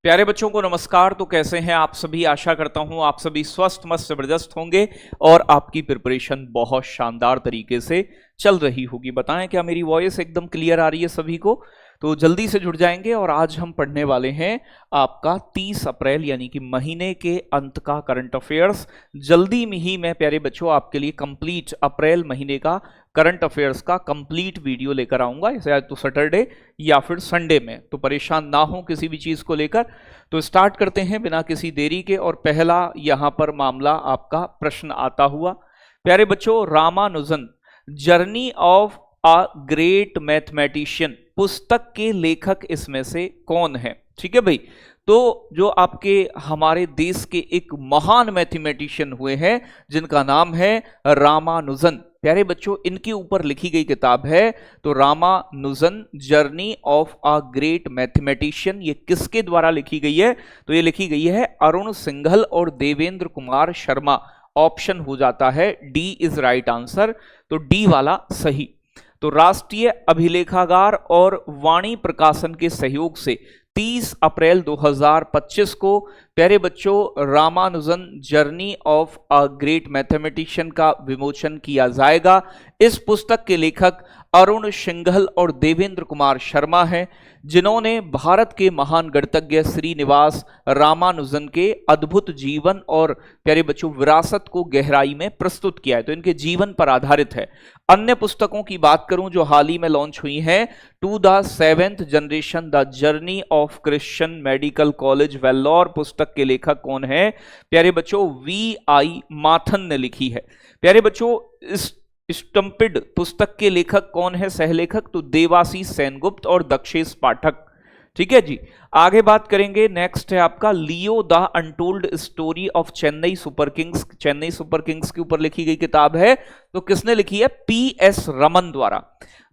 प्यारे बच्चों को नमस्कार। तो कैसे हैं आप सभी? आशा करता हूं आप सभी स्वस्थ मस्त जबरदस्त होंगे और आपकी प्रिपरेशन बहुत शानदार तरीके से चल रही होगी। बताएं क्या मेरी वॉइस एकदम क्लियर आ रही है सभी को? तो जल्दी से जुड़ जाएंगे। और आज हम पढ़ने वाले हैं आपका 30 अप्रैल यानी कि महीने के अंत का करंट अफेयर्स। जल्दी में ही मैं प्यारे बच्चों आपके लिए कंप्लीट अप्रैल महीने का करंट अफेयर्स का कंप्लीट वीडियो लेकर आऊंगा, या तो सैटरडे या फिर संडे में। तो परेशान ना हो किसी भी चीज को लेकर। तो स्टार्ट करते हैं बिना किसी देरी के। और पहला यहां पर मामला आपका प्रश्न आता हुआ, प्यारे बच्चों, Ramanujan journey of a great mathematician पुस्तक के लेखक इसमें से कौन है? ठीक है भाई। तो जो आपके हमारे देश के एक महान मैथमेटिशियन हुए हैं जिनका नाम है रामानुजन। प्यारे बच्चों, इनके ऊपर लिखी गई किताब है तो Ramanujan journey of a great mathematician. ये किसके द्वारा लिखी गई है? तो ये लिखी गई है अरुण सिंघल और देवेंद्र कुमार शर्मा। ऑप्शन हो जाता है डी इज राइट आंसर। तो डी वाला सही। तो राष्ट्रीय अभिलेखागार और वाणी प्रकाशन के सहयोग से 30 अप्रैल 2025 को प्यारे बच्चों Ramanujan journey of a great mathematician का विमोचन किया जाएगा। इस पुस्तक के लेखक अरुण सिंघल और देवेंद्र कुमार शर्मा हैं, जिन्होंने भारत के महान गणितज्ञ श्रीनिवास रामानुजन के अद्भुत जीवन और प्यारे बच्चों विरासत को गहराई में प्रस्तुत किया है। तो इनके जीवन पर आधारित है। अन्य पुस्तकों की बात करूं जो हाल ही में लॉन्च हुई हैं, to the seventh generation the journey of Christian Medical College Vellore पुस्तक के लेखक कौन है? प्यारे बच्चों V.I. माथन ने लिखी है। प्यारे बच्चों, स्टम्पिड पुस्तक के लेखक कौन है सहलेखक? तो देवाशीष सेनगुप्त और दक्षेश पाठक। ठीक है जी। आगे बात करेंगे, नेक्स्ट है आपका Leo the untold story of Chennai super Kings. Chennai super Kings के ऊपर लिखी गई किताब है तो किसने लिखी है? P.S. रमन द्वारा।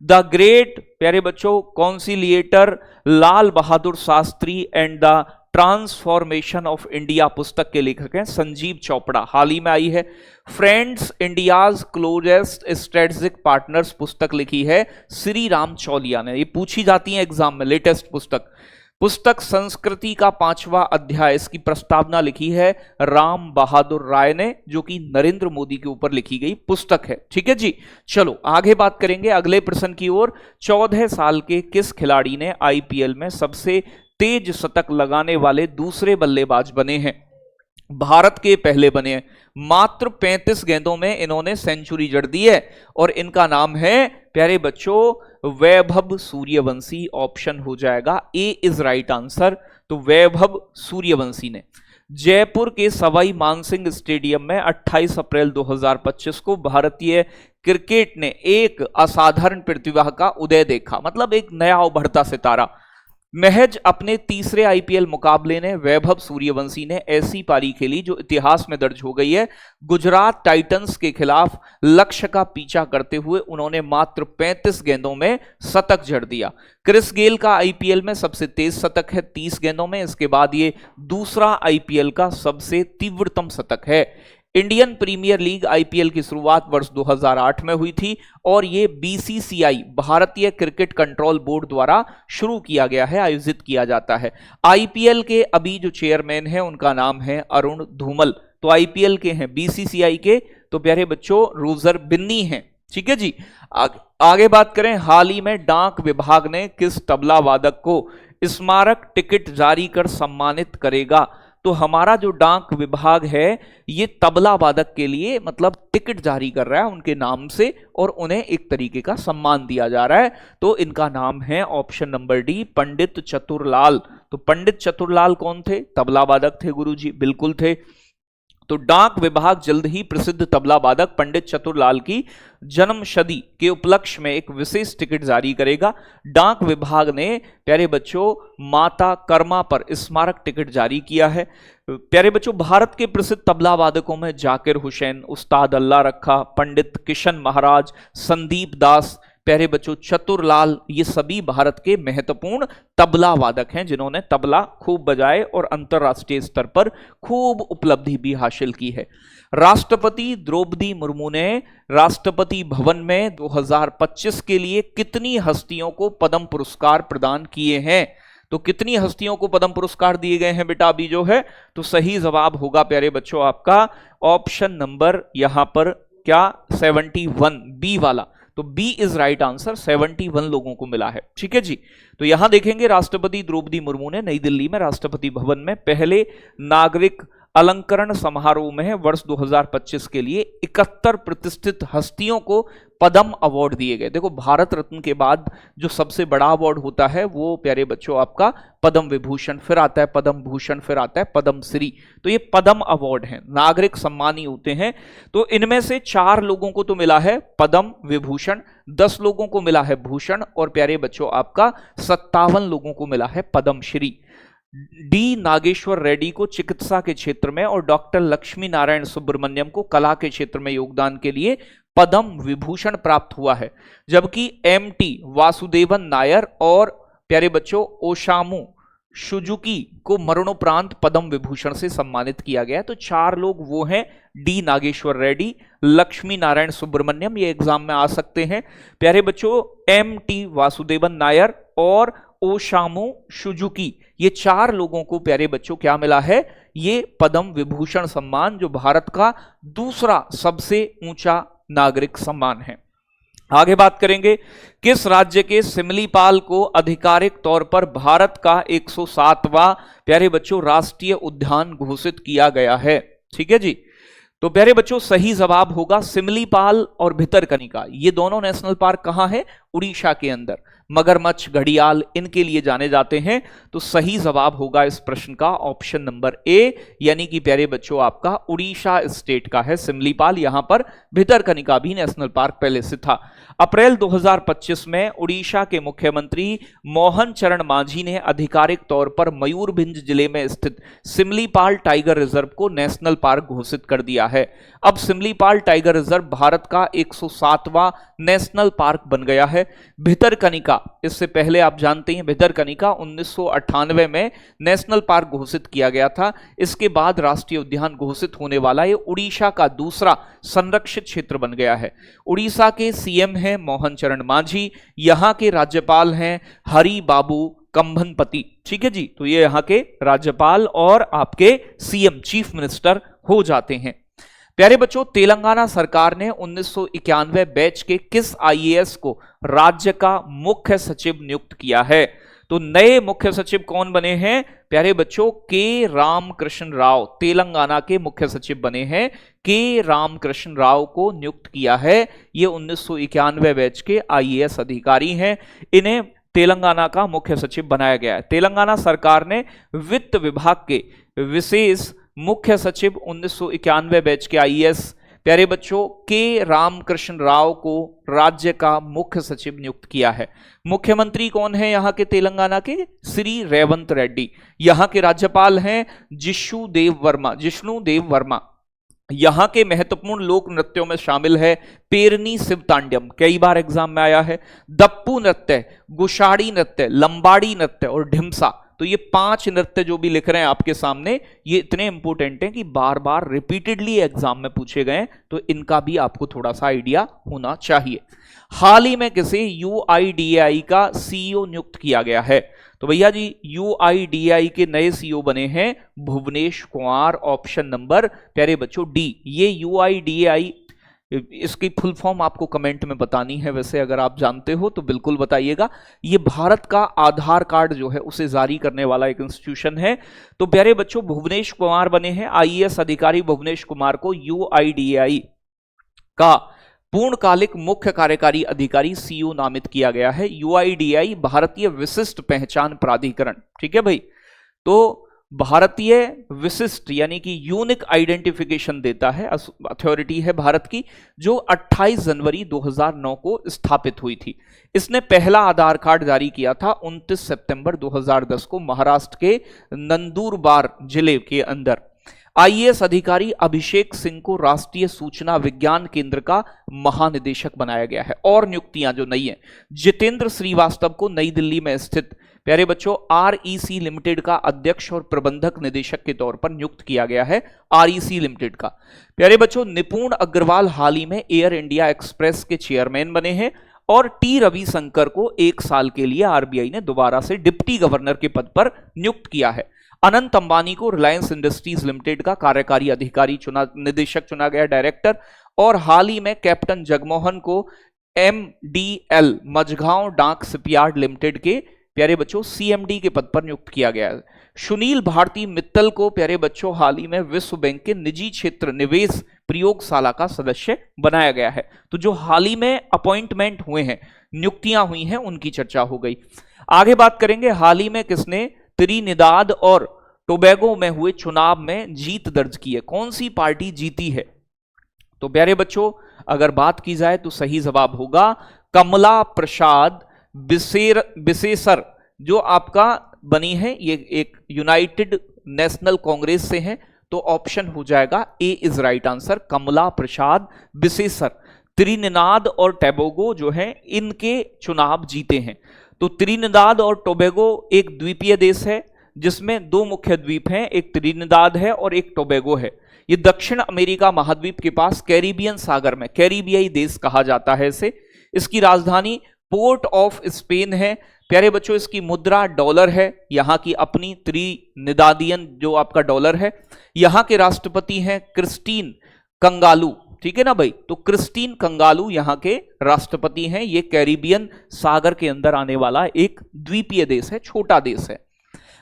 द ग्रेट प्यारे बच्चों conciliator Lal Bahadur Shastri and the transformation of India पुस्तक के लेखक हैं संजीव चोपड़ा। हाल ही में आई है। Friends India's closest strategic partners पुस्तक लिखी है श्री राम चौलिया ने। ये पूछी जाती है एग्जाम में, लेटेस्ट पुस्तक संस्कृति का 5वां अध्याय, इसकी प्रस्तावना लिखी है राम बहादुर राय ने, जो कि नरेंद्र मोदी के ऊपर लिखी गई पुस्तक है। ठीक है जी। चलो आगे बात करेंगे अगले प्रश्न की ओर। 14 साल के किस खिलाड़ी ने IPL में सबसे तेज शतक लगाने वाले दूसरे बल्लेबाज बने हैं? भारत के पहले बने हैं। मात्र 35 गेंदों में इन्होंने सेंचुरी जड़ दी है और इनका नाम है प्यारे बच्चों वैभव सूर्यवंशी। ऑप्शन हो जाएगा ए इज राइट आंसर। तो वैभव सूर्यवंशी ने जयपुर के सवाई मानसिंह स्टेडियम में 28 अप्रैल 2025 को भारतीय क्रिकेट ने एक असाधारण प्रतिभा का उदय देखा। मतलब एक नया उभरता सितारा। महज अपने तीसरे IPL मुकाबले ने वैभव सूर्यवंशी ने ऐसी पारी खेली जो इतिहास में दर्ज हो गई है। गुजरात टाइटंस के खिलाफ लक्ष्य का पीछा करते हुए उन्होंने मात्र 35 गेंदों में शतक जड़ दिया। क्रिस गेल का IPL में सबसे तेज शतक है 30 गेंदों में। इसके बाद ये दूसरा IPL का सबसे तीव्रतम शतक है। इंडियन प्रीमियर लीग IPL की शुरुआत वर्ष 2008 में हुई थी और ये BCCI भारतीय क्रिकेट कंट्रोल बोर्ड द्वारा शुरू किया गया है, आयोजित किया जाता है। IPL के अभी जो चेयरमैन हैं उनका नाम है अरुण धूमल। तो IPL के हैं BCCI के तो प्यारे बच्चों रोजर बिन्नी हैं। ठीक है जी। आगे बात करें, हाल ही में डाक विभाग ने किस तबला वादक को स्मारक टिकट जारी कर सम्मानित करेगा? तो हमारा जो डाक विभाग है ये तबला वादक के लिए मतलब टिकट जारी कर रहा है उनके नाम से और उन्हें एक तरीके का सम्मान दिया जा रहा है। तो इनका नाम है ऑप्शन नंबर डी पंडित चतुरलाल। तो पंडित चतुरलाल कौन थे? तबला वादक थे गुरुजी, बिल्कुल थे। तो डाक विभाग जल्द ही प्रसिद्ध तबला वादक पंडित चतुरलाल की जन्मशती के उपलक्ष्य में एक विशेष टिकट जारी करेगा। डाक विभाग ने प्यारे बच्चों माता कर्मा पर स्मारक टिकट जारी किया है। प्यारे बच्चों, भारत के प्रसिद्ध तबला वादकों में जाकिर हुसैन, उस्ताद अल्लाह रखा, पंडित किशन महाराज, संदीप दास, प्यारे बच्चों चतुरलाल, ये सभी भारत के महत्वपूर्ण तबला वादक हैं जिन्होंने तबला खूब बजाए और अंतरराष्ट्रीय स्तर पर खूब उपलब्धि भी हासिल की है। राष्ट्रपति द्रौपदी मुर्मू ने राष्ट्रपति भवन में 2025 के लिए कितनी हस्तियों को पद्म पुरस्कार प्रदान किए हैं? तो कितनी हस्तियों को पद्म पुरस्कार दिए गए हैं बेटा अभी जो है? तो सही जवाब होगा प्यारे बच्चों आपका ऑप्शन नंबर यहां पर क्या 71 बी वाला। तो बी इज राइट आंसर, 71 लोगों को मिला है। ठीक है जी। तो यहां देखेंगे राष्ट्रपति द्रौपदी मुर्मू ने नई दिल्ली में राष्ट्रपति भवन में पहले नागरिक अलंकरण समारोह में वर्ष 2025 के लिए 71 प्रतिष्ठित हस्तियों को पद्म अवार्ड दिए गए। देखो भारत रत्न के बाद जो सबसे बड़ा अवार्ड होता है वो प्यारे बच्चों आपका पद्म विभूषण, फिर आता है पद्म भूषण, फिर आता है पद्म श्री। तो ये पद्म अवार्ड है, नागरिक सम्मान ही होते हैं। तो इनमें से 4 लोगों को तो मिला है पद्म विभूषण, 10 लोगों को मिला है भूषण और प्यारे बच्चों आपका 57 लोगों को मिला है पद्म श्री। डी नागेश्वर रेड्डी को चिकित्सा के क्षेत्र में और डॉक्टर लक्ष्मी नारायण सुब्रमण्यम को कला के क्षेत्र में योगदान के लिए पद्म विभूषण प्राप्त हुआ है। जबकि एमटी वासुदेवन नायर और प्यारे बच्चों ओशामू सुजुकी को मरणोपरांत पद्म विभूषण से सम्मानित किया गया। तो 4 लोग वो हैं डी नागेश्वर रेड्डी, लक्ष्मी नारायण सुब्रमण्यम, ये एग्जाम में आ सकते हैं। प्यारे बच्चों एमटी वासुदेवन नायर और ओशामू सुजुकी, ये 4 लोगों को प्यारे बच्चों क्या मिला है? ये पद्म विभूषण सम्मान, जो भारत का दूसरा सबसे ऊंचा नागरिक सम्मान है। आगे बात करेंगे, किस राज्य के सिमलीपाल को आधिकारिक तौर पर भारत का 107वां प्यारे बच्चों राष्ट्रीय उद्यान घोषित किया गया है? ठीक है जी। तो प्यारे बच्चों सही जवाब होगा सिमलीपाल और भितरकनिका। ये दोनों नेशनल पार्क कहां है? उड़ीसा के अंदर। मगरमच्छ, घड़ियाल इनके लिए जाने जाते हैं। तो सही जवाब होगा इस प्रश्न का ऑप्शन नंबर ए, यानी कि प्यारे बच्चों आपका उड़ीसा स्टेट का है सिमलीपाल। यहां पर भितरकनिका भी नेशनल पार्क पहले से था। अप्रैल 2025 में उड़ीसा के मुख्यमंत्री मोहन चरण मांझी ने आधिकारिक तौर पर मयूरभंज जिले में स्थित सिमलीपाल टाइगर रिजर्व को नेशनल पार्क घोषित कर दिया है। अब सिमलीपाल टाइगर रिजर्व भारत का 107वां नेशनल पार्क बन गया है। भितरकनिका, इससे पहले आप जानते हैं भितरकनिका 1998 में नेशनल पार्क घोषित किया गया था। इसके बाद राष्ट्रीय उद्यान घोषित होने वाला ये उड़ीसा का दूसरा संरक्षित क्षेत्र बन गया है। उड़ीसा के सीएम हैं मोहन चरण मांझी, यहां के राज्यपाल हैं हरि बाबू कंभनपति। ठीक है जी। तो ये यहां के राज्यपाल और आपके सीएम चीफ मिनिस्टर हो जाते हैं। प्यारे बच्चों तेलंगाना सरकार ने 1991 बैच के किस आईएएस को राज्य का मुख्य सचिव नियुक्त किया है? तो नए मुख्य सचिव कौन बने हैं? प्यारे बच्चों के रामकृष्ण राव तेलंगाना के मुख्य सचिव बने हैं। के रामकृष्ण राव को नियुक्त किया है। ये 1991 बैच के आईएएस अधिकारी हैं। इन्हें तेलंगाना का मुख्य सचिव बनाया गया है। तेलंगाना सरकार ने वित्त विभाग के विशेष मुख्य सचिव 1991 बैच के आईएएस प्यारे बच्चों के रामकृष्ण राव को राज्य का मुख्य सचिव नियुक्त किया है। मुख्यमंत्री कौन है यहाँ के तेलंगाना के? श्री रेवंत रेड्डी। यहाँ के राज्यपाल हैं जिष्णु देव वर्मा। यहां के महत्वपूर्ण लोक नृत्यों में शामिल है पेरनी शिवतांड्यम, कई बार एग्जाम में आया है, दप्पू नृत्य, गुशाड़ी नृत्य, लंबाड़ी नृत्य और ढिमसा। तो ये 5 नृत्य जो भी लिख रहे हैं आपके सामने, ये इतने इंपॉर्टेंट हैं कि बार बार रिपीटेडली एग्जाम में पूछे गए, तो इनका भी आपको थोड़ा सा आइडिया होना चाहिए। हाल ही में किसे यूआईडीएआई का सीईओ नियुक्त किया गया है? तो भैया जी यूआईडीएआई के नए सीईओ बने हैं भुवनेश कुमार, ऑप्शन नंबर प्यारे बच्चों डी। ये यूआईडीएआई, इसकी फुल फॉर्म आपको कमेंट में बतानी है, वैसे अगर आप जानते हो तो बिल्कुल बताइएगा। ये भारत का आधार कार्ड जो है उसे जारी करने वाला एक इंस्टीट्यूशन है। तो प्यारे बच्चों भुवनेश कुमार बने हैं आईएएस अधिकारी। भुवनेश कुमार को यूआईडीएआई का पूर्णकालिक मुख्य कार्यकारी अधिकारी सीईओ नामित किया गया है। यूआईडीएआई भारतीय विशिष्ट पहचान प्राधिकरण, ठीक है भाई, तो भारतीय विशिष्ट यानी कि यूनिक आइडेंटिफिकेशन देता है, अथॉरिटी है भारत की, जो 28 जनवरी 2009 को स्थापित हुई थी। इसने पहला आधार कार्ड जारी किया था 29 सितंबर 2010 को महाराष्ट्र के नंदुरबार जिले के अंदर। आईएएस अधिकारी अभिषेक सिंह को राष्ट्रीय सूचना विज्ञान केंद्र का महानिदेशक बनाया गया है। और नियुक्तियां जो नई हैं, जितेंद्र श्रीवास्तव को नई दिल्ली में स्थित प्यारे बच्चों आरईसी लिमिटेड का अध्यक्ष और प्रबंधक निदेशक के तौर पर नियुक्त किया गया है। आरईसी लिमिटेड का प्यारे बच्चों निपुण अग्रवाल हाल ही में एयर इंडिया एक्सप्रेस के चेयरमैन बने हैं। और टी रविशंकर को 1 साल के लिए आरबीआई ने दोबारा से डिप्टी गवर्नर के पद पर नियुक्त किया है। अनंत अंबानी को रिलायंस इंडस्ट्रीज लिमिटेड का कार्यकारी अधिकारी निदेशक चुना गया, डायरेक्टर। और हाल ही में कैप्टन जगमोहन को एमडीएल मझगांव डाक शिपयार्ड लिमिटेड के प्यारे बच्चों सीएमडी के पद पर नियुक्त किया गया है। सुनील भारती मित्तल को प्यारे बच्चों हाल ही में विश्व बैंक के निजी क्षेत्र निवेश प्रयोगशाला का सदस्य बनाया गया है। तो जो हाल ही में अपॉइंटमेंट हुए हैं, नियुक्तियां हुई हैं, उनकी चर्चा हो गई। आगे बात करेंगे हाल ही में किसने त्रिनिदाद और टोबैगो में हुए चुनाव में जीत दर्ज की है, कौन सी पार्टी जीती है। तो प्यारे बच्चों अगर बात की जाए तो सही जवाब होगा कमला प्रसाद बिसेसर, जो आपका बनी है, ये एक यूनाइटेड नेशनल कांग्रेस से है। तो ऑप्शन हो जाएगा A is right answer, Kamla Persad Bissessar. Trinidad और टोबैगो जो है इनके चुनाव जीते हैं। तो त्रिनिदाद और टोबैगो एक द्वीपीय देश है जिसमें 2 मुख्य द्वीप हैं, एक त्रिनिदाद है और एक टोबैगो है। ये दक्षिण अमेरिका महाद्वीप के पास कैरिबियन सागर में, कैरिबियाई देश कहा जाता है इसे। इसकी राजधानी पोर्ट ऑफ स्पेन है। प्यारे बच्चों इसकी मुद्रा डॉलर है, यहां की अपनी त्रिनिदादियन जो आपका डॉलर है। यहां के राष्ट्रपति हैं क्रिस्टीन कंगालू, ठीक है ना भाई। तो क्रिस्टीन कंगालू यहां के राष्ट्रपति हैं। ये कैरिबियन सागर के अंदर आने वाला एक द्वीपीय देश है, छोटा देश है।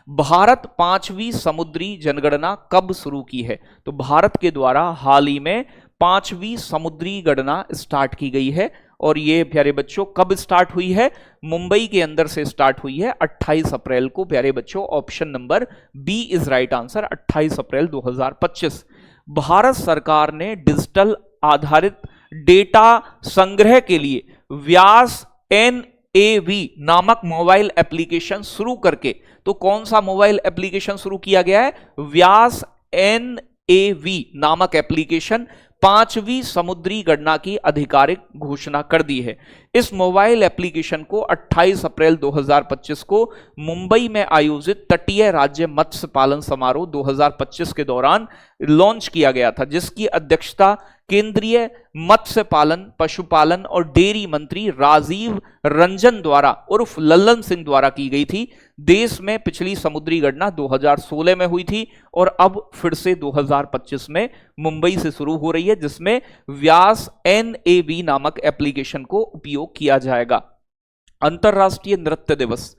भारत 5वीं समुद्री जनगणना कब शुरू की है। तो भारत के द्वारा हाल ही में 5वीं समुद्री गणना स्टार्ट की गई है। और ये प्यारे बच्चों कब स्टार्ट हुई है, मुंबई के अंदर से स्टार्ट हुई है 28 अप्रैल को। प्यारे बच्चों option number B is right answer, 28 अप्रैल 2025। भारत सरकार ने डिजिटल आधारित डेटा संग्रह के लिए व्यास NAV नामक मोबाइल एप्लीकेशन शुरू करके, तो कौन सा मोबाइल एप्लीकेशन शुरू किया गया है, व्यास NAV नामक एप्लीकेशन 5वीं समुद्री गणना की आधिकारिक घोषणा कर दी है। इस मोबाइल एप्लीकेशन को 28 अप्रैल 2025 को मुंबई में आयोजित तटीय राज्य मत्स्य पालन समारोह 2025 के दौरान लॉन्च किया गया था, जिसकी अध्यक्षता केंद्रीय मत्स्य पालन, पशुपालन और डेयरी मंत्री राजीव रंजन द्वारा उर्फ लल्लन सिंह द्वारा की गई थी। देश में पिछली समुद्री गणना 2016 में हुई थी और अब फिर से 2025 में मुंबई से शुरू हो रही है, जिसमें व्यास NAV नामक एप्लीकेशन को उपयोग किया जाएगा। अंतरराष्ट्रीय नृत्य दिवस,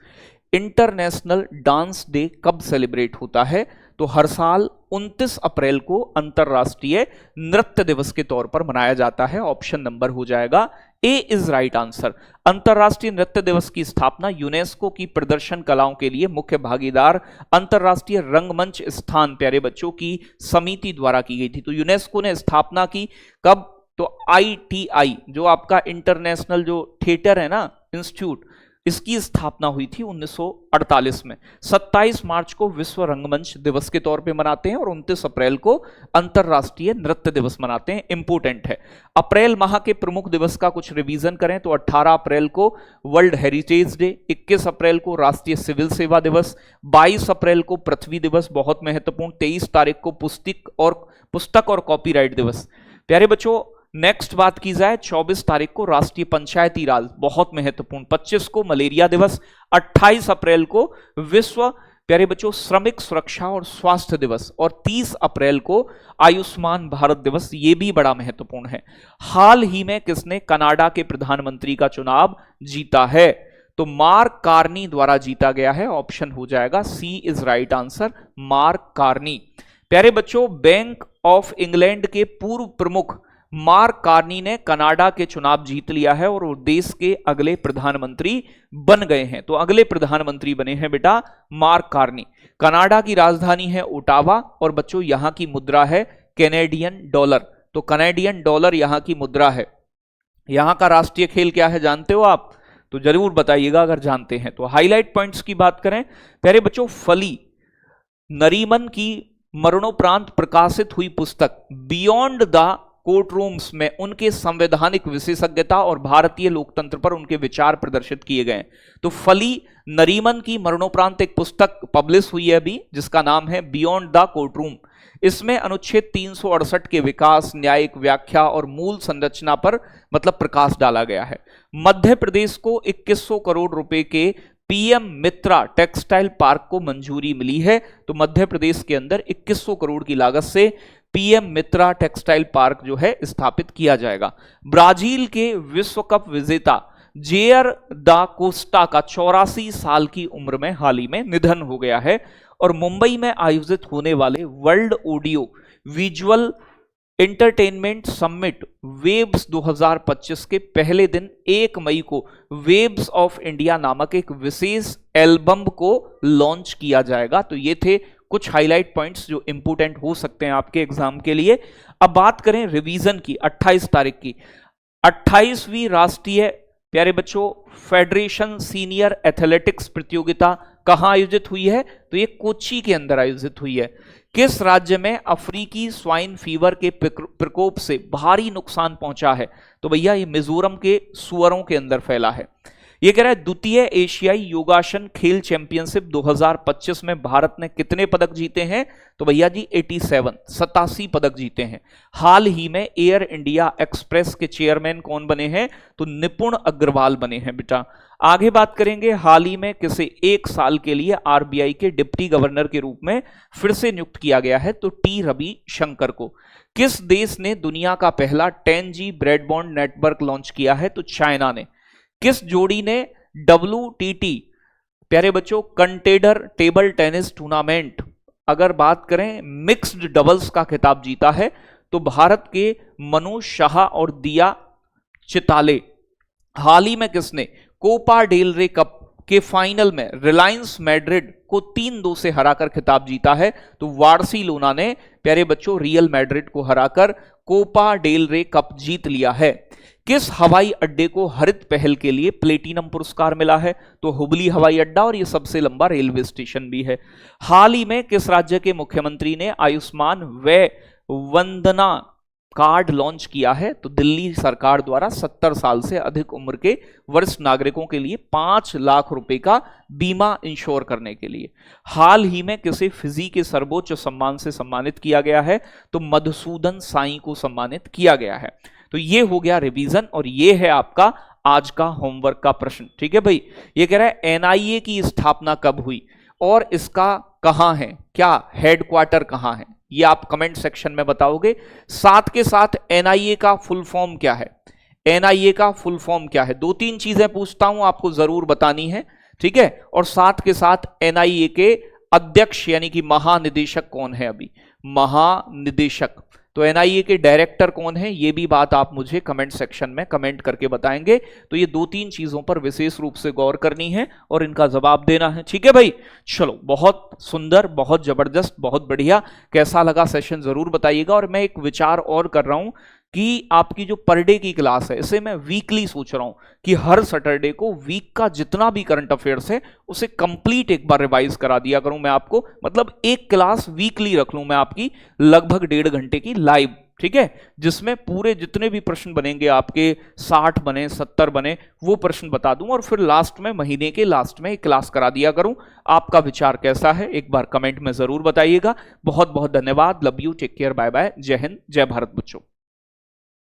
इंटरनेशनल डांस डे कब सेलिब्रेट होता है। तो हर साल 29 अप्रैल को अंतरराष्ट्रीय नृत्य दिवस के तौर पर मनाया जाता है। ऑप्शन नंबर हो जाएगा ए इज राइट आंसर। अंतरराष्ट्रीय नृत्य दिवस की स्थापना यूनेस्को की प्रदर्शन कलाओं के लिए मुख्य भागीदार अंतरराष्ट्रीय रंगमंच स्थान प्यारे बच्चों की समिति द्वारा की गई थी। तो यूनेस्को ने स्थापना की कब, तो ITI जो आपका इंटरनेशनल जो थिएटर है ना इंस्टीट्यूट, इसकी स्थापना हुई थी 1948 में। 27 मार्च को विश्व रंगमंच दिवस के तौर पे मनाते हैं और 29 अप्रैल को अंतरराष्ट्रीय नृत्य दिवस मनाते हैं। इंपोर्टेंट है। अप्रैल माह के प्रमुख दिवस का कुछ रिवीजन करें तो 18 अप्रैल को वर्ल्ड हेरिटेज डे, 21 अप्रैल को राष्ट्रीय सिविल सेवा दिवस, 22 अप्रैल को पृथ्वी दिवस बहुत महत्वपूर्ण, 23 तारीख को पुस्तक और कॉपीराइट दिवस। प्यारे बच्चों नेक्स्ट बात की जाए 24 तारीख को राष्ट्रीय पंचायती राज बहुत महत्वपूर्ण, 25 को मलेरिया दिवस, 28 अप्रैल को विश्व प्यारे बच्चों श्रमिक सुरक्षा और स्वास्थ्य दिवस और 30 अप्रैल को आयुष्मान भारत दिवस, ये भी बड़ा महत्वपूर्ण है। हाल ही में किसने कनाडा के प्रधानमंत्री का चुनाव जीता है। तो मार्क कार्नी द्वारा जीता गया है। ऑप्शन हो जाएगा C is right answer, Mark Carney. प्यारे बच्चों बैंक ऑफ इंग्लैंड के पूर्व प्रमुख मार्क कार्नी ने कनाडा के चुनाव जीत लिया है और वो देश के अगले प्रधानमंत्री बन गए हैं। तो अगले प्रधानमंत्री बने हैं बेटा मार्क कार्नी। कनाडा की राजधानी है ओटावा और बच्चों यहां की मुद्रा है कैनेडियन डॉलर। तो कैनेडियन डॉलर यहां की मुद्रा है। यहां का राष्ट्रीय खेल क्या है जानते हो आप, तो जरूर बताइएगा अगर जानते हैं। तो हाईलाइट पॉइंट्स की बात करें प्यारे बच्चों, फली नरीमन की मरणोपरांत प्रकाशित हुई पुस्तक बियॉन्ड द कोर्ट रूम्स में उनके संवैधानिक विशेषज्ञता और भारतीय लोकतंत्र पर उनके विचार प्रदर्शित किए गए। तो फली नरीमन की मरणोपरांत एक पुस्तक पब्लिश हुई है अभी, जिसका नाम है बियॉन्ड द कोर्ट रूम। इसमें अनुच्छेद 368 के विकास, न्यायिक व्याख्या और मूल संरचना पर मतलब प्रकाश डाला गया है। मध्य प्रदेश को 2100 करोड़ रुपए के पीएम मित्रा टेक्सटाइल पार्क को मंजूरी मिली है। तो मध्य प्रदेश के अंदर 2100 करोड़ की लागत से पीएम मित्रा टेक्सटाइल पार्क जो है स्थापित किया जाएगा। ब्राजील के विश्व कप विजेता जेयर दा कोस्टा का 84 साल की उम्र में हाल ही में निधन हो गया है। और मुंबई में आयोजित होने वाले world audio visual entertainment summit Waves 2025 के पहले दिन 1 मई को वेब्स ऑफ इंडिया नामक एक विशेष एल्बम को लॉन्च किया जाएगा। तो ये थे कुछ हाईलाइट पॉइंट्स जो इंपोर्टेंट हो सकते हैं आपके एग्जाम के लिए। अब बात करें रिवीजन की, 28 तारीख की 28वीं राष्ट्रीय प्यारे बच्चों फेडरेशन सीनियर एथलेटिक्स प्रतियोगिता कहां आयोजित हुई है? तो ये कोच्चि के अंदर आयोजित हुई है। किस राज्य में अफ्रीकी स्वाइन फीवर के प्रकोप से भारी नुकसान पहुंचा है? तो भैया ये मिजोरम के सुअरों के अंदर फैला है। ये कह रहा है द्वितीय एशियाई योगासन खेल चैंपियनशिप 2025 में भारत ने कितने पदक जीते हैं? तो भैया जी 87 पदक जीते हैं। हाल ही में एयर इंडिया एक्सप्रेस के चेयरमैन कौन बने हैं? तो निपुण अग्रवाल बने हैं बेटा। आगे बात करेंगे, हाल ही में किसे 1 साल के लिए आरबीआई के डिप्टी गवर्नर के रूप में फिर से नियुक्त किया गया है? तो टी रविशंकर को। किस देश ने दुनिया का पहला 10G ब्रॉडबैंड नेटवर्क लॉन्च किया है? तो चाइना ने। किस जोड़ी ने WTT प्यारे बच्चों कंटेडर टेबल टेनिस टूर्नामेंट अगर बात करें मिक्स्ड डबल्स का खिताब जीता है? तो भारत के मनु शाह और दिया चिताले। हाल ही में किसने कोपा डेल रे कप के फाइनल में रिलायंस मैड्रिड को 3-2 से हराकर खिताब जीता है? तो बार्सिलोना ने प्यारे बच्चों रियल मैड्रिड को हराकर कोपा डेल रे कप जीत लिया है। किस हवाई अड्डे को हरित पहल के लिए प्लेटिनम पुरस्कार मिला है? तो हुबली हवाई अड्डा, और यह सबसे लंबा रेलवे स्टेशन भी है। हाल ही में किस राज्य के मुख्यमंत्री ने आयुष्मान वय वंदना कार्ड लॉन्च किया है? तो दिल्ली सरकार द्वारा 70 साल से अधिक उम्र के वरिष्ठ नागरिकों के लिए 5 लाख रुपए का बीमा इंश्योर करने के लिए। हाल ही में किसे फिजी के सर्वोच्च सम्मान से सम्मानित किया गया है? तो मधुसूदन साई को सम्मानित किया गया है। तो ये हो गया रिवीजन, और ये है आपका आज का होमवर्क का प्रश्न। ठीक है भाई, ये कह रहा है एनआईए की स्थापना कब हुई और इसका कहां है, क्या हेडक्वार्टर कहां है? ये आप कमेंट सेक्शन में बताओगे। साथ के साथ एनआईए का फुल फॉर्म क्या है? एनआईए का फुल फॉर्म क्या है? 2-3 चीजें पूछता हूं, आपको जरूर बतानी है। ठीक है, और साथ के साथ एनआईए के अध्यक्ष यानी कि महानिदेशक कौन है? अभी महानिदेशक। तो एनआईए के डायरेक्टर कौन है? ये भी बात आप मुझे कमेंट सेक्शन में कमेंट करके बताएंगे। तो ये 2-3 चीजों पर विशेष रूप से गौर करनी है और इनका जवाब देना है। ठीक है भाई, चलो बहुत सुंदर, बहुत जबरदस्त, बहुत बढ़िया। कैसा लगा सेशन जरूर बताइएगा। और मैं एक विचार और कर रहा हूं कि आपकी जो पर डे की क्लास है, इसे मैं वीकली सोच रहा हूं कि हर सैटरडे को वीक का जितना भी करंट अफेयर्स है उसे कंप्लीट एक बार रिवाइज करा दिया करूं मैं आपको। मतलब एक क्लास वीकली रख लूं मैं आपकी, लगभग 1.5 घंटे की लाइव। ठीक है, जिसमें पूरे जितने भी प्रश्न बनेंगे आपके 60 बने 70 बने वो प्रश्न बता दूं, और फिर लास्ट में महीने के लास्ट में एक क्लास करा दिया करूं। आपका विचार कैसा है एक बार कमेंट में जरूर बताइएगा। बहुत बहुत धन्यवाद। Love you, take care, bye bye, जय हिंद, जय भारत बच्चों।